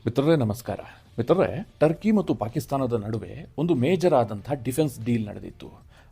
ಮಿತ್ರರೇ ನಮಸ್ಕಾರ. ಮಿತ್ರರೇ, ಟರ್ಕಿ ಮತ್ತು ಪಾಕಿಸ್ತಾನದ ನಡುವೆ ಒಂದು ಮೇಜರ್ ಆದಂಥ ಡಿಫೆನ್ಸ್ ಡೀಲ್ ನಡೆದಿತ್ತು.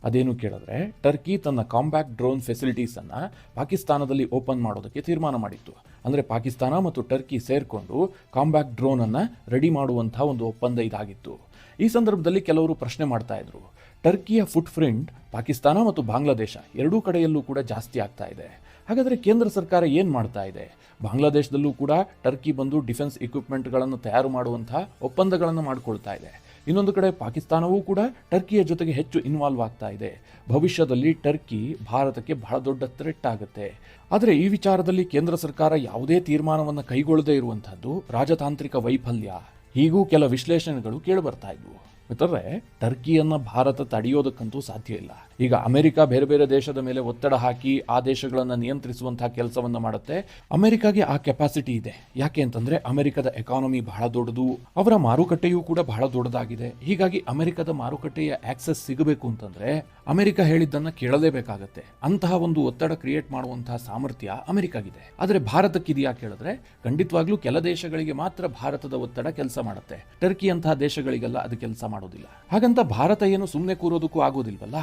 ಅದೇನು ಕೇಳಿದ್ರೆ, ಟರ್ಕಿ ತನ್ನ ಕಾಂಬ್ಯಾಕ್ಟ್ ಡ್ರೋನ್ ಫೆಸಿಲಿಟೀಸನ್ನು ಪಾಕಿಸ್ತಾನದಲ್ಲಿ ಓಪನ್ ಮಾಡೋದಕ್ಕೆ ತೀರ್ಮಾನ ಮಾಡಿತ್ತು. ಅಂದರೆ ಪಾಕಿಸ್ತಾನ ಮತ್ತು ಟರ್ಕಿ ಸೇರಿಕೊಂಡು ಕಾಂಬ್ಯಾಕ್ಟ್ ಡ್ರೋನನ್ನು ರೆಡಿ ಮಾಡುವಂಥ ಒಂದು ಒಪ್ಪಂದ ಇದಾಗಿತ್ತು. ಈ ಸಂದರ್ಭದಲ್ಲಿ ಕೆಲವರು ಪ್ರಶ್ನೆ ಮಾಡ್ತಾ ಇದ್ರು, ಟರ್ಕಿಯ ಫುಟ್ ಪ್ರಿಂಟ್ ಪಾಕಿಸ್ತಾನ ಮತ್ತು ಬಾಂಗ್ಲಾದೇಶ ಎರಡೂ ಕಡೆಯಲ್ಲೂ ಕೂಡ ಜಾಸ್ತಿ ಆಗ್ತಾ ಇದೆ. ಹಾಗಾದರೆ ಕೇಂದ್ರ ಸರ್ಕಾರ ಏನು ಮಾಡ್ತಾ ಇದೆ? ಬಾಂಗ್ಲಾದೇಶದಲ್ಲೂ ಕೂಡ ಟರ್ಕಿ ಬಂದು ಡಿಫೆನ್ಸ್ ಇಕ್ವಿಪ್ಮೆಂಟ್ಗಳನ್ನು ತಯಾರು ಮಾಡುವಂಥ ಒಪ್ಪಂದಗಳನ್ನು ಮಾಡಿಕೊಳ್ತಾ ಇದೆ. ಇನ್ನೊಂದು ಕಡೆ ಪಾಕಿಸ್ತಾನವೂ ಕೂಡ ಟರ್ಕಿಯ ಜೊತೆಗೆ ಹೆಚ್ಚು ಇನ್ವಾಲ್ವ್ ಆಗ್ತಾ ಇದೆ. ಭವಿಷ್ಯದಲ್ಲಿ ಟರ್ಕಿ ಭಾರತಕ್ಕೆ ಬಹಳ ದೊಡ್ಡ ಥ್ರೆಟ್ ಆಗುತ್ತೆ. ಆದರೆ ಈ ವಿಚಾರದಲ್ಲಿ ಕೇಂದ್ರ ಸರ್ಕಾರ ಯಾವುದೇ ತೀರ್ಮಾನವನ್ನು ಕೈಗೊಳ್ಳದೇ ಇರುವಂಥದ್ದು ರಾಜತಾಂತ್ರಿಕ ವೈಫಲ್ಯ, ಹೀಗೂ ಕೆಲ ವಿಶ್ಲೇಷಣೆಗಳು ಕೇಳಿಬರ್ತಾ ಇದ್ವು. ಮಿತ್ರರೇ, ಟರ್ಕಿಯನ್ನು ಭಾರತ ತಡೆಯೋದಕ್ಕಂತೂ ಸಾಧ್ಯ ಇಲ್ಲ. ಈಗ ಅಮೆರಿಕ ಬೇರೆ ಬೇರೆ ದೇಶದ ಮೇಲೆ ಒತ್ತಡ ಹಾಕಿ ಆ ದೇಶಗಳನ್ನು ನಿಯಂತ್ರಿಸುವಂತಹ ಕೆಲಸವನ್ನು ಮಾಡುತ್ತೆ. ಅಮೆರಿಕಾಗೆ ಆ ಕೆಪಾಸಿಟಿ ಇದೆ. ಯಾಕೆ ಅಂತಂದ್ರೆ ಅಮೆರಿಕದ ಎಕಾನಮಿ ಬಹಳ ದೊಡ್ಡದು, ಅವರ ಮಾರುಕಟ್ಟೆಯೂ ಕೂಡ ಬಹಳ ದೊಡ್ಡದಾಗಿದೆ. ಹೀಗಾಗಿ ಅಮೆರಿಕದ ಮಾರುಕಟ್ಟೆಯ ಆಕ್ಸೆಸ್ ಸಿಗಬೇಕು ಅಂತಂದ್ರೆ ಅಮೆರಿಕ ಹೇಳಿದ್ದನ್ನ ಕೇಳಲೇಬೇಕಾಗತ್ತೆ. ಅಂತಹ ಒಂದು ಒತ್ತಡ ಕ್ರಿಯೇಟ್ ಮಾಡುವಂತಹ ಸಾಮರ್ಥ್ಯ ಅಮೆರಿಕಾಗಿದೆ. ಆದರೆ ಭಾರತಕ್ಕಿದೆಯಾ ಕೇಳಿದ್ರೆ ಖಂಡಿತವಾಗ್ಲೂ ಕೆಲ ದೇಶಗಳಿಗೆ ಮಾತ್ರ ಭಾರತದ ಒತ್ತಡ ಕೆಲಸ ಮಾಡುತ್ತೆ. ಟರ್ಕಿ ಅಂತಹ ದೇಶಗಳಿಗೆಲ್ಲ ಅದು ಕೆಲಸ ಮಾಡೋದಿಲ್ಲ. ಹಾಗಂತ ಭಾರತ ಏನು ಸುಮ್ಮನೆ ಕೂರೋದಕ್ಕೂ ಆಗೋದಿಲ್ವಲ್ಲ.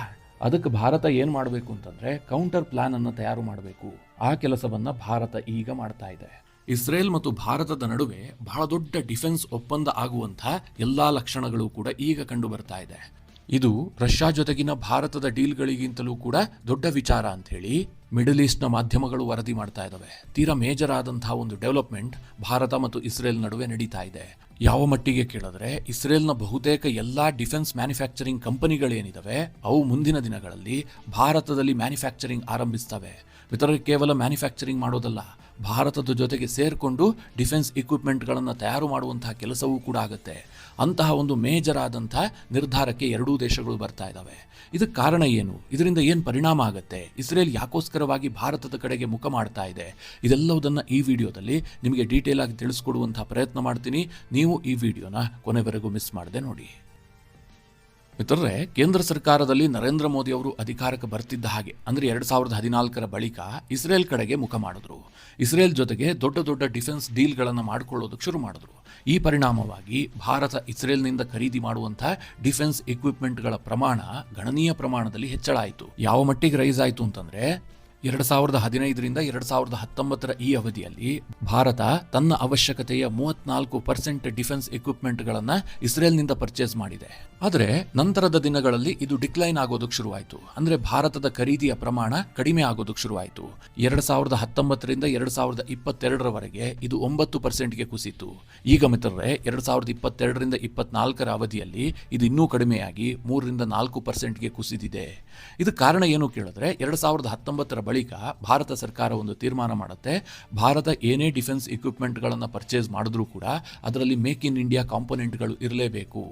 ಅದಕ್ಕೆ ಭಾರತ ಏನು ಮಾಡಬೇಕು ಅಂತಂದ್ರೆ ಕೌಂಟರ್ ಪ್ಲಾನ್ ಅನ್ನು ತಯಾರು ಮಾಡಬೇಕು. ಆ ಕೆಲಸವನ್ನ ಭಾರತ ಈಗ ಮಾಡ್ತಾ ಇದೆ. ಇಸ್ರೇಲ್ ಮತ್ತು ಭಾರತದ ನಡುವೆ ಬಹಳ ದೊಡ್ಡ ಡಿಫೆನ್ಸ್ ಒಪ್ಪಂದ ಆಗುವಂಥ ಎಲ್ಲಾ ಲಕ್ಷಣಗಳು ಕೂಡ ಈಗ ಕಂಡು ಬರ್ತಾ ಇದೆ. ಇದು ರಷ್ಯಾ ಜೊತೆಗಿನ ಭಾರತದ ಡೀಲ್ಗಳಿಗಿಂತಲೂ ಕೂಡ ದೊಡ್ಡ ವಿಚಾರ ಅಂತ ಹೇಳಿ ಮಿಡಲ್ ಈಸ್ಟ್ನ ಮಾಧ್ಯಮಗಳು ವರದಿ ಮಾಡ್ತಾ ಇದ್ದಾವೆ. ತೀರಾ ಮೇಜರ್ ಆದಂತಹ ಒಂದು ಡೆವಲಪ್ಮೆಂಟ್ ಭಾರತ ಮತ್ತು ಇಸ್ರೇಲ್ ನಡುವೆ ನಡೀತಾ ಇದೆ. ಯಾವ ಮಟ್ಟಿಗೆ ಕೇಳಿದ್ರೆ, ಇಸ್ರೇಲ್ನ ಬಹುತೇಕ ಎಲ್ಲಾ ಡಿಫೆನ್ಸ್ ಮ್ಯಾನುಫ್ಯಾಕ್ಚರಿಂಗ್ ಕಂಪನಿಗಳೇನಿದಾವೆ ಅವು ಮುಂದಿನ ದಿನಗಳಲ್ಲಿ ಭಾರತದಲ್ಲಿ ಮ್ಯಾನುಫ್ಯಾಕ್ಚರಿಂಗ್ ಆರಂಭಿಸ್ತವೆ. ಮಿತ್ರರೇ, ಕೇವಲ ಮ್ಯಾನುಫ್ಯಾಕ್ಚರಿಂಗ್ ಮಾಡೋದಲ್ಲ, ಭಾರತದ ಜೊತೆಗೆ ಸೇರಿಕೊಂಡು ಡಿಫೆನ್ಸ್ ಇಕ್ವಿಪ್ಮೆಂಟ್ಗಳನ್ನು ತಯಾರು ಮಾಡುವಂತಹ ಕೆಲಸವೂ ಕೂಡ ಆಗುತ್ತೆ. ಅಂತಹ ಒಂದು ಮೇಜರ್ ಆದಂಥ ನಿರ್ಧಾರಕ್ಕೆ ಎರಡೂ ದೇಶಗಳು ಬರ್ತಾ ಇದ್ದಾವೆ. ಇದಕ್ಕೆ ಕಾರಣ ಏನು? ಇದರಿಂದ ಏನು ಪರಿಣಾಮ ಆಗುತ್ತೆ? ಇಸ್ರೇಲ್ ಯಾಕೋಸ್ಕರವಾಗಿ ಭಾರತದ ಕಡೆಗೆ ಮುಖ ಮಾಡ್ತಾ ಇದೆ? ಇದೆಲ್ಲವುದನ್ನು ಈ ವಿಡಿಯೋದಲ್ಲಿ ನಿಮಗೆ ಡೀಟೇಲ್ ಆಗಿ ತಿಳಿಸ್ಕೊಡುವಂತಹ ಪ್ರಯತ್ನ ಮಾಡ್ತೀನಿ. ನೀವು ಈ ವಿಡಿಯೋನ ಕೊನೆವರೆಗೂ ಮಿಸ್ ಮಾಡದೆ ನೋಡಿ. ಮಿತ್ರರೇ, ಕೇಂದ್ರ ಸರ್ಕಾರದಲ್ಲಿ ನರೇಂದ್ರ ಮೋದಿ ಅವರು ಅಧಿಕಾರಕ್ಕೆ ಬರ್ತಿದ್ದ ಹಾಗೆ ಅಂದರೆ 2014 ಬಳಿಕ ಇಸ್ರೇಲ್ ಕಡೆಗೆ ಮುಖ ಮಾಡಿದ್ರು. ಇಸ್ರೇಲ್ ಜೊತೆಗೆ ದೊಡ್ಡ ದೊಡ್ಡ ಡಿಫೆನ್ಸ್ ಡೀಲ್ಗಳನ್ನು ಮಾಡಿಕೊಳ್ಳೋದಕ್ಕೆ ಶುರು ಮಾಡಿದ್ರು. ಈ ಪರಿಣಾಮವಾಗಿ ಭಾರತ ಇಸ್ರೇಲ್ನಿಂದ ಖರೀದಿ ಮಾಡುವಂತಹ ಡಿಫೆನ್ಸ್ ಇಕ್ವಿಪ್ಮೆಂಟ್ಗಳ ಪ್ರಮಾಣ ಗಣನೀಯ ಪ್ರಮಾಣದಲ್ಲಿ ಹೆಚ್ಚಳ ಆಯಿತು. ಯಾವ ಮಟ್ಟಿಗೆ ರೈಸ್ ಆಯಿತು ಅಂತಂದ್ರೆ 2015ರಿಂದ 2019 ಈ ಅವಧಿಯಲ್ಲಿ ಭಾರತ ತನ್ನ ಅವಶ್ಯಕತೆಯ 34% ಡಿಫೆನ್ಸ್ ಇಕ್ವಿಪ್ಮೆಂಟ್ಗಳನ್ನು ಇಸ್ರೇಲ್ನಿಂದ ಪರ್ಚೇಸ್ ಮಾಡಿದೆ. ಆದರೆ ನಂತರದ ದಿನಗಳಲ್ಲಿ ಇದು ಡಿಕ್ಲೈನ್ ಆಗೋದಕ್ಕೆ ಶುರುವಾಯಿತು. ಅಂದರೆ ಭಾರತದ ಖರೀದಿಯ ಪ್ರಮಾಣ ಕಡಿಮೆ ಆಗೋದಕ್ಕೆ ಶುರುವಾಯಿತು. 2019ರಿಂದ 2022 ಇದು 9%ಗೆ ಕುಸಿತು. ಈಗ ಮಿತ್ರರೇ, 2022ರಿಂದ 24 ಅವಧಿಯಲ್ಲಿ ಇದು ಇನ್ನೂ ಕಡಿಮೆಯಾಗಿ 3ರಿಂದ 4%ಗೆ ಕುಸಿದಿದೆ. ಇದು ಕಾರಣ ಏನು ಕೇಳಿದ್ರೆ, 2019 ಬಳಿಕ ಭಾರತ ಸರ್ಕಾರ ಒಂದು ತೀರ್ಮಾನ ಮಾಡುತ್ತೆ. ಭಾರತ ಏನೇ ಡಿಫೆನ್ಸ್ ಇಕ್ವಿಪ್ಮೆಂಟ್ಗಳನ್ನು ಪರ್ಚೇಸ್ ಮಾಡಿದ್ರೂ ಕೂಡ ಅದರಲ್ಲಿ ಮೇಕ್ ಇನ್ ಇಂಡಿಯಾ ಕಾಂಪೊನೆಂಟ್ಗಳು ಇರಲೇಬೇಕು.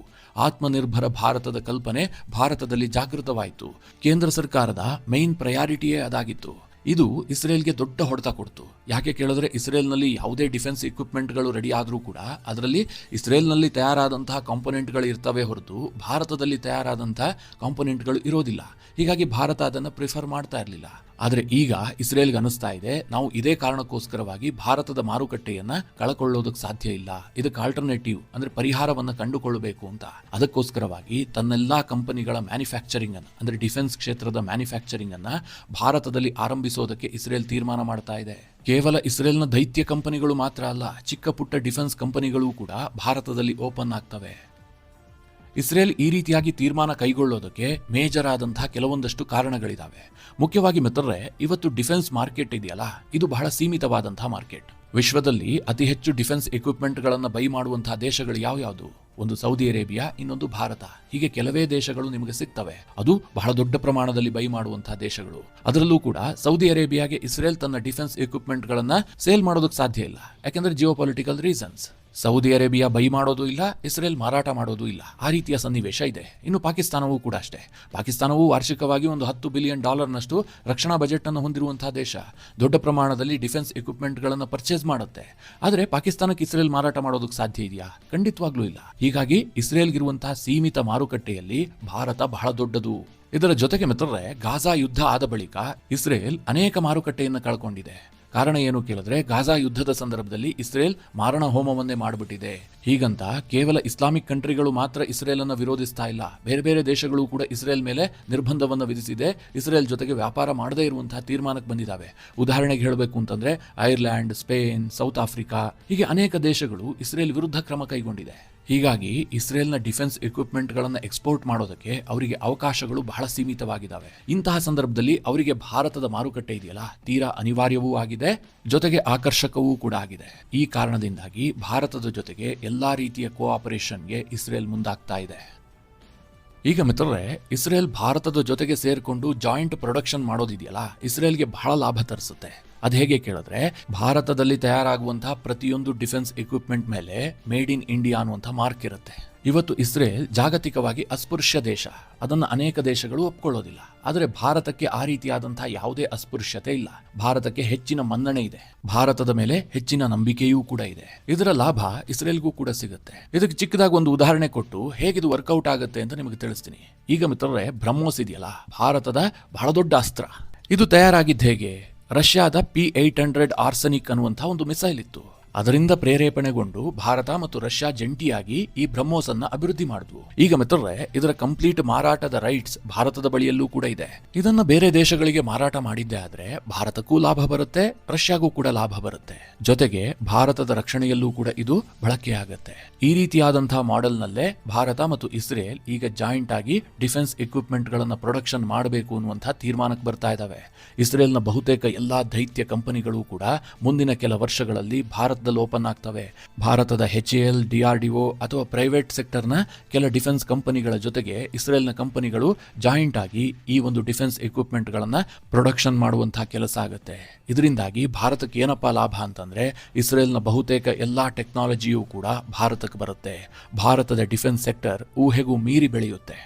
ಆತ್ಮನಿರ್ಭರ ಭಾರತದ ಕಲ್ಪನೆ ಭಾರತದಲ್ಲಿ ಜಾಗೃತವಾಯಿತು. ಕೇಂದ್ರ ಸರ್ಕಾರದ ಮೈನ್ ಪ್ರಯಾರಿಟಿಯೇ ಅದಾಗಿತ್ತು. ಇದು ಇಸ್ರೇಲ್ಗೆ ದೊಡ್ಡ ಹೊಡೆತ ಕೊಡ್ತು. ಯಾಕೆ ಕೇಳಿದ್ರೆ, ಇಸ್ರೇಲ್ನಲ್ಲಿ ಯಾವುದೇ ಡಿಫೆನ್ಸ್ ಇಕ್ವಿಪ್ಮೆಂಟ್ಗಳು ರೆಡಿ ಆದರೂ ಕೂಡ ಅದರಲ್ಲಿ ಇಸ್ರೇಲ್ನಲ್ಲಿ ತಯಾರಾದಂತಹ ಕಾಂಪೊನೆಂಟ್ಗಳು ಇರ್ತವೆ ಹೊರತು ಭಾರತದಲ್ಲಿ ತಯಾರಾದಂತಹ ಕಾಂಪೊನೆಂಟ್ಗಳು ಇರೋದಿಲ್ಲ. ಹೀಗಾಗಿ ಭಾರತ ಅದನ್ನು ಪ್ರಿಫರ್ ಮಾಡ್ತಾ ಇರಲಿಲ್ಲ. ಆದರೆ ಈಗ ಇಸ್ರೇಲ್ಗೆ ಅನಿಸ್ತಾ ಇದೆ, ನಾವು ಇದೇ ಕಾರಣಕ್ಕೋಸ್ಕರವಾಗಿ ಭಾರತದ ಮಾರುಕಟ್ಟೆಯನ್ನು ಕಳಕೊಳ್ಳೋದಕ್ಕೆ ಸಾಧ್ಯ ಇಲ್ಲ. ಇದಕ್ಕೆ ಆಲ್ಟರ್ನೇಟಿವ್ ಅಂದರೆ ಪರಿಹಾರವನ್ನು ಕಂಡುಕೊಳ್ಳಬೇಕು ಅಂತ. ಅದಕ್ಕೋಸ್ಕರವಾಗಿ ತನ್ನೆಲ್ಲಾ ಕಂಪನಿಗಳ ಮ್ಯಾನುಫ್ಯಾಕ್ಚರಿಂಗ್ ಅನ್ನು ಅಂದರೆ ಡಿಫೆನ್ಸ್ ಕ್ಷೇತ್ರದ ಮ್ಯಾನುಫ್ಯಾಕ್ಚರಿಂಗ್ ಅನ್ನು ಭಾರತದಲ್ಲಿ ಆರಂಭಿಸೋದಕ್ಕೆ ಇಸ್ರೇಲ್ ತೀರ್ಮಾನ ಮಾಡ್ತಾ ಇದೆ. ಕೇವಲ ಇಸ್ರೇಲ್ನ ದೈತ್ಯ ಕಂಪನಿಗಳು ಮಾತ್ರ ಅಲ್ಲ, ಚಿಕ್ಕ ಪುಟ್ಟ ಡಿಫೆನ್ಸ್ ಕಂಪನಿಗಳು ಕೂಡ ಭಾರತದಲ್ಲಿ ಓಪನ್ ಆಗ್ತವೆ. ಇಸ್ರೇಲ್ ಈ ರೀತಿಯಾಗಿ ತೀರ್ಮಾನ ಕೈಗೊಳ್ಳೋದಕ್ಕೆ ಮೇಜರ್ ಆದಂತಹ ಕೆಲವೊಂದಷ್ಟು ಕಾರಣಗಳಿದಾವೆ. ಮುಖ್ಯವಾಗಿ ಮಿತ್ರರೇ, ಇವತ್ತು ಡಿಫೆನ್ಸ್ ಮಾರ್ಕೆಟ್ ಇದೆಯಲ್ಲ, ಇದು ಬಹಳ ಸೀಮಿತವಾದಂತಹ ಮಾರ್ಕೆಟ್. ವಿಶ್ವದಲ್ಲಿ ಅತಿ ಹೆಚ್ಚು ಡಿಫೆನ್ಸ್ ಇಕ್ವಿಪ್ಮೆಂಟ್ಗಳನ್ನು ಬೈ ಮಾಡುವಂತಹ ದೇಶಗಳು ಯಾವ್ಯಾವುದು? ಒಂದು ಸೌದಿ ಅರೇಬಿಯಾ, ಇನ್ನೊಂದು ಭಾರತ. ಹೀಗೆ ಕೆಲವೇ ದೇಶಗಳು ನಿಮಗೆ ಸಿಗ್ತವೆ. ಅದು ಬಹಳ ದೊಡ್ಡ ಪ್ರಮಾಣದಲ್ಲಿ ಬೈ ಮಾಡುವಂತಹ ದೇಶಗಳು. ಅದರಲ್ಲೂ ಕೂಡ ಸೌದಿ ಅರೇಬಿಯಾಗೆ ಇಸ್ರೇಲ್ ತನ್ನ ಡಿಫೆನ್ಸ್ ಇಕ್ವಿಪ್ಮೆಂಟ್ಗಳನ್ನು ಸೇಲ್ ಮಾಡೋದಕ್ಕೆ ಸಾಧ್ಯ ಇಲ್ಲ. ಯಾಕೆಂದ್ರೆ ಜಿಯೋಪೊಲಿಟಿಕಲ್ ರೀಸನ್ಸ್. ಸೌದಿ ಅರೇಬಿಯಾ ಬೈ ಮಾಡೋದು ಇಲ್ಲ, ಇಸ್ರೇಲ್ ಮಾರಾಟ ಮಾಡೋದು ಇಲ್ಲ. ಆ ರೀತಿಯ ಸನ್ನಿವೇಶ ಇದೆ. ಇನ್ನು ಪಾಕಿಸ್ತಾನವೂ ಕೂಡ ಅಷ್ಟೇ. ಪಾಕಿಸ್ತಾನವೂ ವಾರ್ಷಿಕವಾಗಿ ಒಂದು $10 ಬಿಲಿಯನ್ ರಕ್ಷಣಾ ಬಜೆಟ್ ಅನ್ನು ಹೊಂದಿರುವಂತಹ ದೇಶ. ದೊಡ್ಡ ಪ್ರಮಾಣದಲ್ಲಿ ಡಿಫೆನ್ಸ್ ಇಕ್ವಿಪ್ಮೆಂಟ್ಗಳನ್ನು ಪರ್ಚೇಸ್ ಮಾಡುತ್ತೆ. ಆದರೆ ಪಾಕಿಸ್ತಾನಕ್ಕೆ ಇಸ್ರೇಲ್ ಮಾರಾಟ ಮಾಡೋದಕ್ಕೆ ಸಾಧ್ಯ ಇದೆಯಾ? ಖಂಡಿತವಾಗ್ಲೂ ಇಲ್ಲ. ಹೀಗಾಗಿ ಇಸ್ರೇಲ್ಗಿರುವಂತಹ ಸೀಮಿತ ಮಾರುಕಟ್ಟೆಯಲ್ಲಿ ಭಾರತ ಬಹಳ ದೊಡ್ಡದು. ಇದರ ಜೊತೆಗೆ ಮಿತ್ರರೇ, ಗಾಜಾ ಯುದ್ಧ ಆದ ಬಳಿಕ ಇಸ್ರೇಲ್ ಅನೇಕ ಮಾರುಕಟ್ಟೆಯನ್ನು ಕಳ್ಕೊಂಡಿದೆ. ಕಾರಣ ಏನು ಕೇಳಿದ್ರೆ ಗಾಜಾ ಯುದ್ಧದ ಸಂದರ್ಭದಲ್ಲಿ ಇಸ್ರೇಲ್ ಮಾರಣ ಹೋಮವನ್ನೇ ಮಾಡಿಬಿಟ್ಟಿದೆ. ಹೀಗಂತ ಕೇವಲ ಇಸ್ಲಾಮಿಕ್ ಕಂಟ್ರಿಗಳು ಮಾತ್ರ ಇಸ್ರೇಲ್ ಅನ್ನು ವಿರೋಧಿಸ್ತಾ ಇಲ್ಲ, ಬೇರೆ ಬೇರೆ ದೇಶಗಳು ಕೂಡ ಇಸ್ರೇಲ್ ಮೇಲೆ ನಿರ್ಬಂಧವನ್ನು ವಿಧಿಸಿದೆ, ಇಸ್ರೇಲ್ ಜೊತೆಗೆ ವ್ಯಾಪಾರ ಮಾಡದೇ ಇರುವಂತಹ ತೀರ್ಮಾನಕ್ಕೆ ಬಂದಿದ್ದಾವೆ. ಉದಾಹರಣೆಗೆ ಹೇಳಬೇಕು ಅಂತಂದ್ರೆ ಐರ್ಲ್ಯಾಂಡ್, ಸ್ಪೇನ್, ಸೌತ್ ಆಫ್ರಿಕಾ ಹೀಗೆ ಅನೇಕ ದೇಶಗಳು ಇಸ್ರೇಲ್ ವಿರುದ್ಧ ಕ್ರಮ ಕೈಗೊಂಡಿದೆ. ಹೀಗಾಗಿ ಇಸ್ರೇಲ್ನ ಡಿಫೆನ್ಸ್ ಎಕ್ವಿಪ್ಮೆಂಟ್ಗಳನ್ನು ಎಕ್ಸ್ಪೋರ್ಟ್ ಮಾಡೋದಕ್ಕೆ ಅವರಿಗೆ ಅವಕಾಶಗಳು ಬಹಳ ಸೀಮಿತವಾಗಿದ್ದಾವೆ. ಇಂತಹ ಸಂದರ್ಭದಲ್ಲಿ ಅವರಿಗೆ ಭಾರತದ ಮಾರುಕಟ್ಟೆ ಇದೆಯಲ್ಲ ತೀರಾ ಅನಿವಾರ್ಯವೂ ಆಗಿದೆ, ಜೊತೆಗೆ ಆಕರ್ಷಕವೂ ಕೂಡ ಆಗಿದೆ. ಈ ಕಾರಣದಿಂದಾಗಿ ಭಾರತದ ಜೊತೆಗೆ ಎಲ್ಲಾ ರೀತಿಯ ಕೋಆಪರೇಷನ್ಗೆ ಇಸ್ರೇಲ್ ಮುಂದಾಗ್ತಾ ಇದೆ. ಈಗ ಮಿತ್ರರೇ, ಇಸ್ರೇಲ್ ಭಾರತದ ಜೊತೆಗೆ ಸೇರಿಕೊಂಡು ಜಾಯಿಂಟ್ ಪ್ರೊಡಕ್ಷನ್ ಮಾಡೋದಿದೆಯಲ್ಲ ಇಸ್ರೇಲ್ಗೆ ಬಹಳ ಲಾಭ ತರಿಸುತ್ತೆ. ಅದು ಹೇಗೆ ಕೇಳಿದ್ರೆ, ಭಾರತದಲ್ಲಿ ತಯಾರಾಗುವಂತಹ ಪ್ರತಿಯೊಂದು ಡಿಫೆನ್ಸ್ ಎಕ್ವಿಪ್ಮೆಂಟ್ ಮೇಲೆ ಮೇಡ್ ಇನ್ ಇಂಡಿಯಾ ಅನ್ನುವಂಥ ಮಾರ್ಕ್ ಇರುತ್ತೆ. ಇವತ್ತು ಇಸ್ರೇಲ್ ಜಾಗತಿಕವಾಗಿ ಅಸ್ಪೃಶ್ಯ ದೇಶ, ಅದನ್ನು ಅನೇಕ ದೇಶಗಳು ಒಪ್ಕೊಳ್ಳೋದಿಲ್ಲ. ಆದರೆ ಭಾರತಕ್ಕೆ ಆ ರೀತಿಯಾದಂತಹ ಯಾವುದೇ ಅಸ್ಪೃಶ್ಯತೆ ಇಲ್ಲ. ಭಾರತಕ್ಕೆ ಹೆಚ್ಚಿನ ಮನ್ನಣೆ ಇದೆ, ಭಾರತದ ಮೇಲೆ ಹೆಚ್ಚಿನ ನಂಬಿಕೆಯೂ ಕೂಡ ಇದೆ. ಇದರ ಲಾಭ ಇಸ್ರೇಲ್ಗೂ ಕೂಡ ಸಿಗುತ್ತೆ. ಇದಕ್ಕೆ ಚಿಕ್ಕದಾಗಿ ಒಂದು ಉದಾಹರಣೆ ಕೊಟ್ಟು ಹೇಗಿದು ವರ್ಕೌಟ್ ಆಗುತ್ತೆ ಅಂತ ನಿಮಗೆ ತಿಳಿಸ್ತೀನಿ. ಈಗ ಮಿತ್ರರೇ, ಬ್ರಹ್ಮೋಸ್ ಇದೆಯಲ್ಲ ಭಾರತದ ಬಹಳ ದೊಡ್ಡ ಅಸ್ತ್ರ. ಇದು ತಯಾರಾಗಿದ್ದು ಹೇಗೆ? ರಷ್ಯಾದ P-800 ಆರ್ಸನಿಕ್ ಅನ್ನುವಂತಹ ಒಂದು ಮಿಸೈಲ್ ಇತ್ತು. ಅದರಿಂದ ಪ್ರೇರೇಪಣೆಗೊಂಡು ಭಾರತ ಮತ್ತು ರಷ್ಯಾ ಜಂಟಿಯಾಗಿ ಈ ಬ್ರಹ್ಮೋಸ್ ಅನ್ನ ಅಭಿವೃದ್ಧಿ ಮಾಡಿದ್ವು. ಈಗ ಮಿತ್ರರೇ, ಇದರ ಕಂಪ್ಲೀಟ್ ಮಾರಾಟದ ರೈಟ್ಸ್ ಭಾರತದ ಬಳಿಯಲ್ಲೂ ಕೂಡ ಇದೆ. ಇದನ್ನ ಬೇರೆ ದೇಶಗಳಿಗೆ ಮಾರಾಟ ಮಾಡಿದ್ದೆ ಆದ್ರೆ ಭಾರತಕ್ಕೂ ಲಾಭ ಬರುತ್ತೆ, ರಷ್ಯಾಗೂ ಕೂಡ ಲಾಭ ಬರುತ್ತೆ. ಜೊತೆಗೆ ಭಾರತದ ರಕ್ಷಣೆಯಲ್ಲೂ ಕೂಡ ಇದು ಬಳಕೆಯಾಗುತ್ತೆ. ಈ ರೀತಿಯಾದಂತಹ ಮಾಡೆಲ್ ನಲ್ಲೇ ಭಾರತ ಮತ್ತು ಇಸ್ರೇಲ್ ಈಗ ಜಾಯಿಂಟ್ ಆಗಿ ಡಿಫೆನ್ಸ್ ಎಕ್ವಿಪ್ಮೆಂಟ್ ಗಳನ್ನ ಪ್ರೊಡಕ್ಷನ್ ಮಾಡಬೇಕು ಅನ್ನುವಂತಹ ತೀರ್ಮಾನಕ್ಕೆ ಬರ್ತಾ ಇದಾವೆ. ಇಸ್ರೇಲ್ನ ಬಹುತೇಕ ಎಲ್ಲಾ ದೈತ್ಯ ಕಂಪನಿಗಳು ಕೂಡ ಮುಂದಿನ ಕೆಲ ವರ್ಷಗಳಲ್ಲಿ ಭಾರತದಲ್ಲಿ ಓಪನ್ ಆಗ್ತವೆ. ಭಾರತದ HAL, DRDO ಅಥವಾ ಪ್ರೈವೇಟ್ ಸೆಕ್ಟರ್ನ ಕೆಲ ಡಿಫೆನ್ಸ್ ಕಂಪನಿಗಳ ಜೊತೆಗೆ ಇಸ್ರೇಲ್ನ ಕಂಪನಿಗಳು ಜಾಯಿಂಟ್ ಆಗಿ ಈ ಒಂದು ಡಿಫೆನ್ಸ್ ಎಕ್ವಿಪ್ಮೆಂಟ್ಗಳನ್ನ ಪ್ರೊಡಕ್ಷನ್ ಮಾಡುವಂತಹ ಕೆಲಸ ಆಗುತ್ತೆ. ಇದರಿಂದಾಗಿ ಭಾರತಕ್ಕೆ ಏನಪ್ಪಾ ಲಾಭ ಅಂತಂದ್ರೆ, ಇಸ್ರೇಲ್ನ ಬಹುತೇಕ ಎಲ್ಲಾ ಟೆಕ್ನಾಲಜಿಯೂ ಕೂಡ ಭಾರತಕ್ಕೆ ಬರುತ್ತೆ. ಭಾರತದ ಡಿಫೆನ್ಸ್ ಸೆಕ್ಟರ್ ಊಹೆಗೂ ಮೀರಿ ಬೆಳೆಯುತ್ತೆ.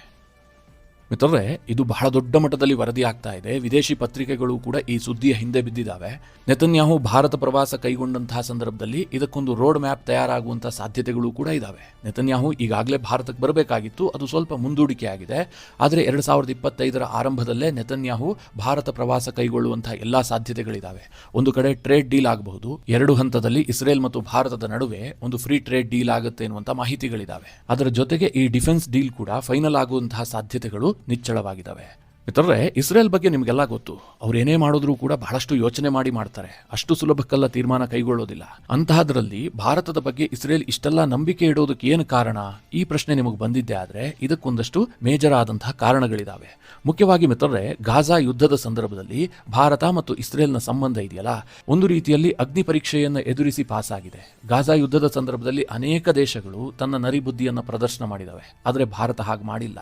ಮಿತ್ರರೇ, ಇದು ಬಹಳ ದೊಡ್ಡ ಮಟ್ಟದಲ್ಲಿ ವರದಿ ಆಗ್ತಾ ಇದೆ. ವಿದೇಶಿ ಪತ್ರಿಕೆಗಳು ಕೂಡ ಈ ಸುದ್ದಿಯ ಹಿಂದೆ ಬಿದ್ದಿದ್ದಾವೆ. ನೆತನ್ಯಾಹು ಭಾರತ ಪ್ರವಾಸ ಕೈಗೊಂಡಂತಹ ಸಂದರ್ಭದಲ್ಲಿ ಇದಕ್ಕೊಂದು ರೋಡ್ ಮ್ಯಾಪ್ ತಯಾರಾಗುವಂತಹ ಸಾಧ್ಯತೆಗಳು ಕೂಡ ಇದ್ದಾವೆ. ನೆತನ್ಯಾಹು ಈಗಾಗಲೇ ಭಾರತಕ್ಕೆ ಬರಬೇಕಾಗಿತ್ತು, ಅದು ಸ್ವಲ್ಪ ಮುಂದೂಡಿಕೆ ಆಗಿದೆ. ಆದರೆ 2025 ಆರಂಭದಲ್ಲೇ ನೆತನ್ಯಾಹು ಭಾರತ ಪ್ರವಾಸ ಕೈಗೊಳ್ಳುವಂತಹ ಎಲ್ಲಾ ಸಾಧ್ಯತೆಗಳಿದ್ದಾವೆ. ಒಂದು ಕಡೆ ಟ್ರೇಡ್ ಡೀಲ್ ಆಗಬಹುದು, 2 ಹಂತದಲ್ಲಿ ಇಸ್ರೇಲ್ ಮತ್ತು ಭಾರತದ ನಡುವೆ ಒಂದು ಫ್ರೀ ಟ್ರೇಡ್ ಡೀಲ್ ಆಗುತ್ತೆ ಎನ್ನುವಂತಹ ಮಾಹಿತಿಗಳಿದ್ದಾವೆ. ಅದರ ಜೊತೆಗೆ ಈ ಡಿಫೆನ್ಸ್ ಡೀಲ್ ಕೂಡ ಫೈನಲ್ ಆಗುವಂತಹ ಸಾಧ್ಯತೆಗಳು ನಿಚ್ಚಳವಾಗಿದ್ದಾವೆ. ಮಿತ್ರರೇ, ಇಸ್ರೇಲ್ ಬಗ್ಗೆ ನಿಮಗೆಲ್ಲ ಗೊತ್ತು. ಅವ್ರು ಏನೇ ಮಾಡಿದ್ರೂ ಕೂಡ ಬಹಳಷ್ಟು ಯೋಚನೆ ಮಾಡಿ ಮಾಡ್ತಾರೆ, ಅಷ್ಟು ಸುಲಭಕ್ಕೆಲ್ಲ ತೀರ್ಮಾನ ಕೈಗೊಳ್ಳೋದಿಲ್ಲ. ಅಂತಹದ್ರಲ್ಲಿ ಭಾರತದ ಬಗ್ಗೆ ಇಸ್ರೇಲ್ ಇಷ್ಟೆಲ್ಲ ನಂಬಿಕೆ ಇಡೋದಕ್ಕೆ ಏನು ಕಾರಣ? ಈ ಪ್ರಶ್ನೆ ನಿಮಗೆ ಬಂದಿದ್ದೆ ಆದ್ರೆ ಇದಕ್ಕೊಂದಷ್ಟು ಮೇಜರ್ ಆದಂತಹ ಕಾರಣಗಳಿದಾವೆ. ಮುಖ್ಯವಾಗಿ ಮಿತ್ರರೇ, ಗಾಜಾ ಯುದ್ಧದ ಸಂದರ್ಭದಲ್ಲಿ ಭಾರತ ಮತ್ತು ಇಸ್ರೇಲ್ನ ಸಂಬಂಧ ಇದೆಯಲ್ಲ, ಒಂದು ರೀತಿಯಲ್ಲಿ ಅಗ್ನಿ ಪರೀಕ್ಷೆಯನ್ನು ಎದುರಿಸಿ ಪಾಸ್ ಆಗಿದೆ. ಗಾಜಾ ಯುದ್ಧದ ಸಂದರ್ಭದಲ್ಲಿ ಅನೇಕ ದೇಶಗಳು ತನ್ನ ನರಿಬುದ್ಧಿಯನ್ನು ಪ್ರದರ್ಶನ ಮಾಡಿದವೆ, ಆದರೆ ಭಾರತ ಹಾಗೆ ಮಾಡಿಲ್ಲ.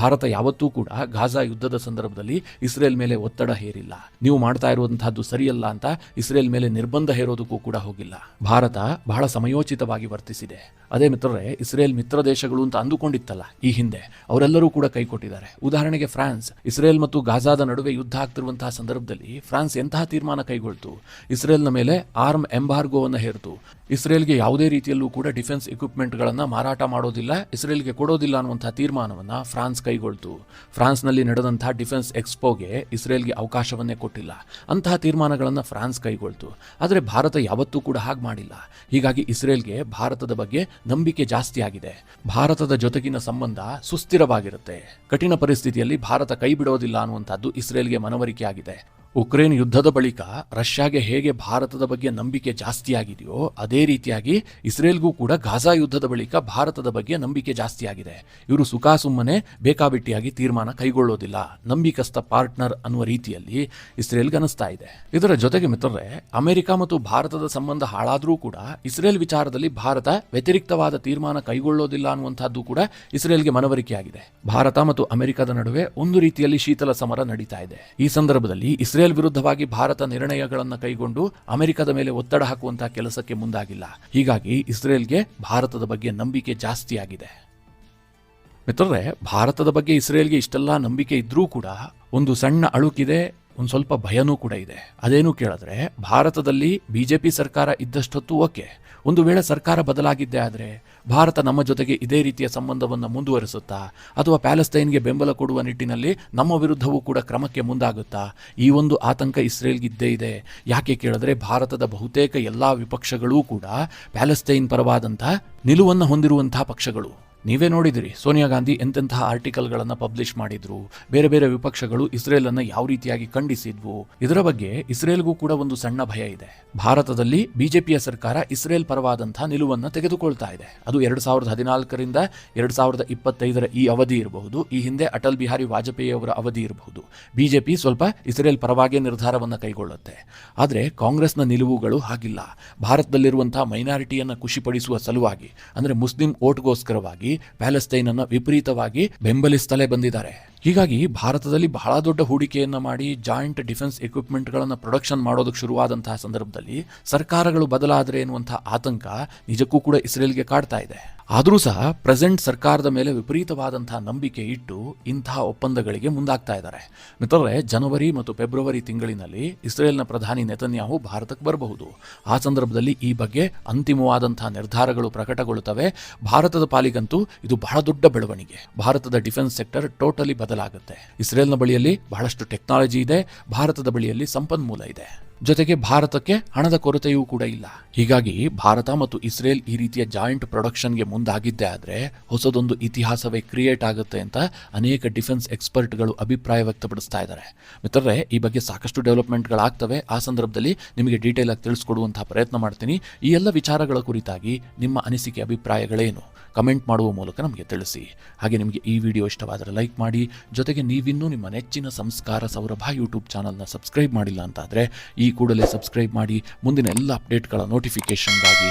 ಭಾರತ ಯಾವತ್ತೂ ಕೂಡ ಗಾಜಾ ಯುದ್ಧದ ಸಂದರ್ಭದಲ್ಲಿ ಇಸ್ರೇಲ್ ಮೇಲೆ ಒತ್ತಡ ಹೇರಿಲ್ಲ. ನೀವು ಮಾಡ್ತಾ ಇರುವಂತಹದ್ದು ಸರಿಯಲ್ಲ ಅಂತ ಇಸ್ರೇಲ್ ಮೇಲೆ ನಿರ್ಬಂಧ ಹೇರೋದಕ್ಕೂ ಕೂಡ ಹೋಗಿಲ್ಲ. ಭಾರತ ಬಹಳ ಸಮಯೋಚಿತವಾಗಿ ವರ್ತಿಸಿದೆ. ಅದೇ ಮಿತ್ರರೇ, ಇಸ್ರೇಲ್ ಮಿತ್ರ ದೇಶಗಳು ಅಂತ ಅಂದುಕೊಂಡಿತ್ತಲ್ಲ ಈ ಹಿಂದೆ, ಅವರೆಲ್ಲರೂ ಕೂಡ ಕೈ ಕೊಟ್ಟಿದ್ದಾರೆ. ಉದಾಹರಣೆಗೆ ಫ್ರಾನ್ಸ್, ಇಸ್ರೇಲ್ ಮತ್ತು ಗಾಜಾದ ನಡುವೆ ಯುದ್ಧ ಆಗ್ತಿರುವಂತಹ ಸಂದರ್ಭದಲ್ಲಿ ಫ್ರಾನ್ಸ್ ಎಂತಹ ತೀರ್ಮಾನ ಕೈಗೊಳ್ತು? ಇಸ್ರೇಲ್ನ ಮೇಲೆ ಆರ್ಮ್ ಎಂಬಾರ್ಗೋವನ್ನು ಹೇರಿತು. ಇಸ್ರೇಲ್ಗೆ ಯಾವುದೇ ರೀತಿಯಲ್ಲೂ ಕೂಡ ಡಿಫೆನ್ಸ್ ಎಕ್ವಿಪ್ಮೆಂಟ್ಗಳನ್ನು ಮಾರಾಟ ಮಾಡೋದಿಲ್ಲ, ಇಸ್ರೇಲ್ಗೆ ಕೊಡೋದಿಲ್ಲ ಅನ್ನುವಂತಹ ತೀರ್ಮಾನವನ್ನು ಫ್ರಾನ್ಸ್ ಕೈಗೊಳ್ತು. ಫ್ರಾನ್ಸ್ನಲ್ಲಿ ನಡೆದಂತಹ ಡಿಫೆನ್ಸ್ ಎಕ್ಸ್ಪೋಗೆ ಇಸ್ರೇಲ್ಗೆ ಅವಕಾಶವನ್ನೇ ಕೊಟ್ಟಿಲ್ಲ. ಅಂತಹ ತೀರ್ಮಾನಗಳನ್ನು ಫ್ರಾನ್ಸ್ ಕೈಗೊಳ್ತು. ಆದರೆ ಭಾರತ ಯಾವತ್ತೂ ಕೂಡ ಹಾಗೆ ಮಾಡಿಲ್ಲ. ಹೀಗಾಗಿ ಇಸ್ರೇಲ್ಗೆ ಭಾರತದ ಬಗ್ಗೆ ನಂಬಿಕೆ ಜಾಸ್ತಿ ಆಗಿದೆ. ಭಾರತದ ಜೊತೆಗಿನ ಸಂಬಂಧ ಸುಸ್ಥಿರವಾಗಿರುತ್ತೆ. ಕಠಿಣ ಪರಿಸ್ಥಿತಿಯಲ್ಲಿ ಭಾರತ ಕೈ ಬಿಡೋದಿಲ್ಲ ಅನ್ನುವಂಥದ್ದು ಇಸ್ರೇಲ್ಗೆ ಮನವರಿಕೆ ಆಗಿದೆ. ಉಕ್ರೇನ್ ಯುದ್ಧದ ಬಳಿಕ ರಷ್ಯಾಗೆ ಹೇಗೆ ಭಾರತದ ಬಗ್ಗೆ ನಂಬಿಕೆ ಜಾಸ್ತಿ ಆಗಿದೆಯೋ ಅದೇ ರೀತಿಯಾಗಿ ಇಸ್ರೇಲ್ಗೂ ಕೂಡ ಗಾಜಾ ಯುದ್ಧದ ಬಳಿಕ ಭಾರತದ ಬಗ್ಗೆ ನಂಬಿಕೆ ಜಾಸ್ತಿ ಆಗಿದೆ. ಇವರು ಸುಮ್ಮನೆ ಬೇಕಾಬಿಟ್ಟಿಯಾಗಿ ತೀರ್ಮಾನ ಕೈಗೊಳ್ಳೋದಿಲ್ಲ, ನಂಬಿಕಸ್ಥ ಪಾರ್ಟ್ನರ್ ಅನ್ನುವ ರೀತಿಯಲ್ಲಿ ಇಸ್ರೇಲ್ಗೆ ಅನಿಸ್ತಾ ಇದೆ. ಇದರ ಜೊತೆಗೆ ಮಿತ್ರರೇ, ಅಮೆರಿಕ ಮತ್ತು ಭಾರತದ ಸಂಬಂಧ ಹಾಳಾದರೂ ಕೂಡ ಇಸ್ರೇಲ್ ವಿಚಾರದಲ್ಲಿ ಭಾರತ ವ್ಯತಿರಿಕ್ತವಾದ ತೀರ್ಮಾನ ಕೈಗೊಳ್ಳೋದಿಲ್ಲ ಅನ್ನುವಂಥದ್ದು ಕೂಡ ಇಸ್ರೇಲ್ಗೆ ಮನವರಿಕೆ ಆಗಿದೆ. ಭಾರತ ಮತ್ತು ಅಮೆರಿಕದ ನಡುವೆ ಒಂದು ರೀತಿಯಲ್ಲಿ ಶೀತಲ ಸಮರ ನಡೀತಾ ಇದೆ. ಈ ಸಂದರ್ಭದಲ್ಲಿ ಇಸ್ರೇಲ್ ವಿರುದ್ಧವಾಗಿ ಭಾರತ ನಿರ್ಣಯಗಳನ್ನು ಕೈಗೊಂಡು ಅಮೆರಿಕದ ಮೇಲೆ ಒತ್ತಡ ಹಾಕುವಂತಹ ಕೆಲಸಕ್ಕೆ ಮುಂದಾಗಿಲ್ಲ. ಹೀಗಾಗಿ ಇಸ್ರೇಲ್ಗೆ ಭಾರತದ ಬಗ್ಗೆ ನಂಬಿಕೆ ಜಾಸ್ತಿ ಆಗಿದೆ. ಮಿತ್ರರೇ, ಭಾರತದ ಬಗ್ಗೆ ಇಸ್ರೇಲ್ಗೆ ಇಷ್ಟೆಲ್ಲ ನಂಬಿಕೆ ಇದ್ರೂ ಕೂಡ ಒಂದು ಸಣ್ಣ ಅಳುಕಿದೆ. ಒಂದು ಸ್ವಲ್ಪ ಭಯನೂ ಕೂಡ ಇದೆ. ಅದೇನು ಕೇಳಿದ್ರೆ ಭಾರತದಲ್ಲಿ ಬಿಜೆಪಿ ಸರ್ಕಾರ ಇದ್ದಷ್ಟೊತ್ತು ಓಕೆ, ಒಂದು ವೇಳೆ ಸರ್ಕಾರ ಬದಲಾಗಿದ್ದೇ ಆದರೆ ಭಾರತ ನಮ್ಮ ಜೊತೆಗೆ ಇದೇ ರೀತಿಯ ಸಂಬಂಧವನ್ನು ಮುಂದುವರಿಸುತ್ತಾ ಅಥವಾ ಪ್ಯಾಲೆಸ್ತೈನ್ಗೆ ಬೆಂಬಲ ಕೊಡುವ ನಿಟ್ಟಿನಲ್ಲಿ ನಮ್ಮ ವಿರುದ್ಧವೂ ಕೂಡ ಕ್ರಮಕ್ಕೆ ಮುಂದಾಗುತ್ತಾ, ಈ ಒಂದು ಆತಂಕ ಇಸ್ರೇಲ್ಗಿದ್ದೇ ಇದೆ. ಯಾಕೆ ಕೇಳಿದ್ರೆ ಭಾರತದ ಬಹುತೇಕ ಎಲ್ಲ ವಿಪಕ್ಷಗಳೂ ಕೂಡ ಪ್ಯಾಲೆಸ್ತೈನ್ ಪರವಾದಂಥ ನಿಲುವನ್ನು ಹೊಂದಿರುವಂತಹ ಪಕ್ಷಗಳು. ನೀವೇ ನೋಡಿದಿರಿ, ಸೋನಿಯಾ ಗಾಂಧಿ ಎಂತೆಂತಹ ಆರ್ಟಿಕಲ್ಗಳನ್ನು ಪಬ್ಲಿಷ್ ಮಾಡಿದ್ರು, ಬೇರೆ ಬೇರೆ ವಿಪಕ್ಷಗಳು ಇಸ್ರೇಲನ್ನು ಯಾವ ರೀತಿಯಾಗಿ ಖಂಡಿಸಿದ್ವು. ಇದರ ಬಗ್ಗೆ ಇಸ್ರೇಲ್ಗೂ ಕೂಡ ಒಂದು ಸಣ್ಣ ಭಯ ಇದೆ. ಭಾರತದಲ್ಲಿ ಬಿಜೆಪಿಯ ಸರ್ಕಾರ ಇಸ್ರೇಲ್ ಪರವಾದಂತಹ ನಿಲುವನ್ನು ತೆಗೆದುಕೊಳ್ತಾ ಇದೆ. ಅದು 2014ರಿಂದ 2025 ಈ ಅವಧಿ ಇರಬಹುದು, ಈ ಹಿಂದೆ ಅಟಲ್ ಬಿಹಾರಿ ವಾಜಪೇಯಿ ಅವರ ಅವಧಿ ಇರಬಹುದು. ಬಿಜೆಪಿ ಸ್ವಲ್ಪ ಇಸ್ರೇಲ್ ಪರವಾಗಿ ನಿರ್ಧಾರವನ್ನು ಕೈಗೊಳ್ಳುತ್ತೆ. ಆದರೆ ಕಾಂಗ್ರೆಸ್ನ ನಿಲುವುಗಳು ಹಾಗಿಲ್ಲ. ಭಾರತದಲ್ಲಿರುವಂತಹ ಮೈನಾರಿಟಿಯನ್ನು ಖುಷಿಪಡಿಸುವ ಸಲುವಾಗಿ, ಅಂದರೆ ಮುಸ್ಲಿಂ ಓಟ್ಗೋಸ್ಕರವಾಗಿ ಪ್ಯಾಲೆಸ್ತೈನ್ ಅನ್ನು ವಿಪರೀತವಾಗಿ ಬೆಂಬಲಿಸುತ್ತಲೇ ಬಂದಿದ್ದಾರೆ. ಹೀಗಾಗಿ ಭಾರತದಲ್ಲಿ ಬಹಳ ದೊಡ್ಡ ಹೂಡಿಕೆಯನ್ನು ಮಾಡಿ ಜಾಯಿಂಟ್ ಡಿಫೆನ್ಸ್ ಎಕ್ವಿಪ್ಮೆಂಟ್ಗಳನ್ನು ಪ್ರೊಡಕ್ಷನ್ ಮಾಡೋದಕ್ಕೆ ಶುರುವಾದಂತಹ ಸಂದರ್ಭದಲ್ಲಿ ಸರ್ಕಾರಗಳು ಬದಲಾದರೆ ಎನ್ನುವಂತಹ ಆತಂಕ ನಿಜಕ್ಕೂ ಕೂಡ ಇಸ್ರೇಲ್ಗೆ ಕಾಡ್ತಾ ಇದೆ. ಆದರೂ ಸಹ ಪ್ರೆಸೆಂಟ್ ಸರ್ಕಾರದ ಮೇಲೆ ವಿಪರೀತವಾದಂತಹ ನಂಬಿಕೆ ಇಟ್ಟು ಇಂತಹ ಒಪ್ಪಂದಗಳಿಗೆ ಮುಂದಾಗ್ತಾ ಇದ್ದಾರೆ. ಮಿತ್ರರೇ, ಜನವರಿ ಮತ್ತು ಫೆಬ್ರವರಿ ತಿಂಗಳಿನಲ್ಲಿ ಇಸ್ರೇಲ್ನ ಪ್ರಧಾನಿ ನೆತನ್ಯಾಹು ಭಾರತಕ್ಕೆ ಬರಬಹುದು. ಆ ಸಂದರ್ಭದಲ್ಲಿ ಈ ಬಗ್ಗೆ ಅಂತಿಮವಾದಂತಹ ನಿರ್ಧಾರಗಳು ಪ್ರಕಟಗೊಳ್ಳುತ್ತವೆ. ಭಾರತದ ಪಾಲಿಗಂತೂ ಇದು ಬಹಳ ದೊಡ್ಡ ಬೆಳವಣಿಗೆ. ಭಾರತದ ಡಿಫೆನ್ಸ್ ಸೆಕ್ಟರ್ ಟೋಟಲಿ ಬದಲಾಗುತ್ತೆ. ಇಸ್ರೇಲ್ನ ಬಳಿಯಲ್ಲಿ ಬಹಳಷ್ಟು ಟೆಕ್ನಾಲಜಿ ಇದೆ, ಭಾರತದ ಬಳಿಯಲ್ಲಿ ಸಂಪನ್ಮೂಲ ಇದೆ, ಜೊತೆಗೆ ಭಾರತಕ್ಕೆ ಹಣದ ಕೊರತೆಯೂ ಕೂಡ ಇಲ್ಲ. ಹೀಗಾಗಿ ಭಾರತ ಮತ್ತು ಇಸ್ರೇಲ್ ಈ ರೀತಿಯ ಜಾಯಿಂಟ್ ಪ್ರೊಡಕ್ಷನ್ಗೆ ಮುಂದಾಗಿದ್ದೇ ಆದರೆ ಹೊಸದೊಂದು ಇತಿಹಾಸವೇ ಕ್ರಿಯೇಟ್ ಆಗುತ್ತೆ ಅಂತ ಅನೇಕ ಡಿಫೆನ್ಸ್ ಎಕ್ಸ್ಪರ್ಟ್ಗಳು ಅಭಿಪ್ರಾಯ ವ್ಯಕ್ತಪಡಿಸ್ತಾ ಇದ್ದಾರೆ. ಮಿತ್ರರೇ, ಈ ಬಗ್ಗೆ ಸಾಕಷ್ಟು ಡೆವಲಪ್ಮೆಂಟ್ಗಳಾಗ್ತವೆ. ಆ ಸಂದರ್ಭದಲ್ಲಿ ನಿಮಗೆ ಡೀಟೇಲ್ ಆಗಿ ತಿಳಿಸ್ಕೊಡುವಂತಹ ಪ್ರಯತ್ನ ಮಾಡ್ತೀನಿ. ಈ ಎಲ್ಲ ವಿಚಾರಗಳ ಕುರಿತಾಗಿ ನಿಮ್ಮ ಅನಿಸಿಕೆ ಅಭಿಪ್ರಾಯಗಳೇನು ಕಮೆಂಟ್ ಮಾಡುವ ಮೂಲಕ ನಮಗೆ ತಿಳಿಸಿ. ಹಾಗೆ ನಿಮಗೆ ಈ ವಿಡಿಯೋ ಇಷ್ಟವಾದರೆ ಲೈಕ್ ಮಾಡಿ. ಜೊತೆಗೆ ನೀವಿನ್ನೂ ನಿಮ್ಮ ನೆಚ್ಚಿನ ಸಂಸ್ಕಾರ ಸೌರಭ ಯೂಟ್ಯೂಬ್ ಚಾನಲ್ನ ಸಬ್ಸ್ಕ್ರೈಬ್ ಮಾಡಿಲ್ಲ ಅಂತಾದರೆ ಈ ಕೂಡಲೇ ಸಬ್ಸ್ಕ್ರೈಬ್ ಮಾಡಿ ಮುಂದಿನ ಎಲ್ಲ ಅಪ್ಡೇಟ್ಗಳ ನೋಟಿಫಿಕೇಷನ್ಗಾಗಿ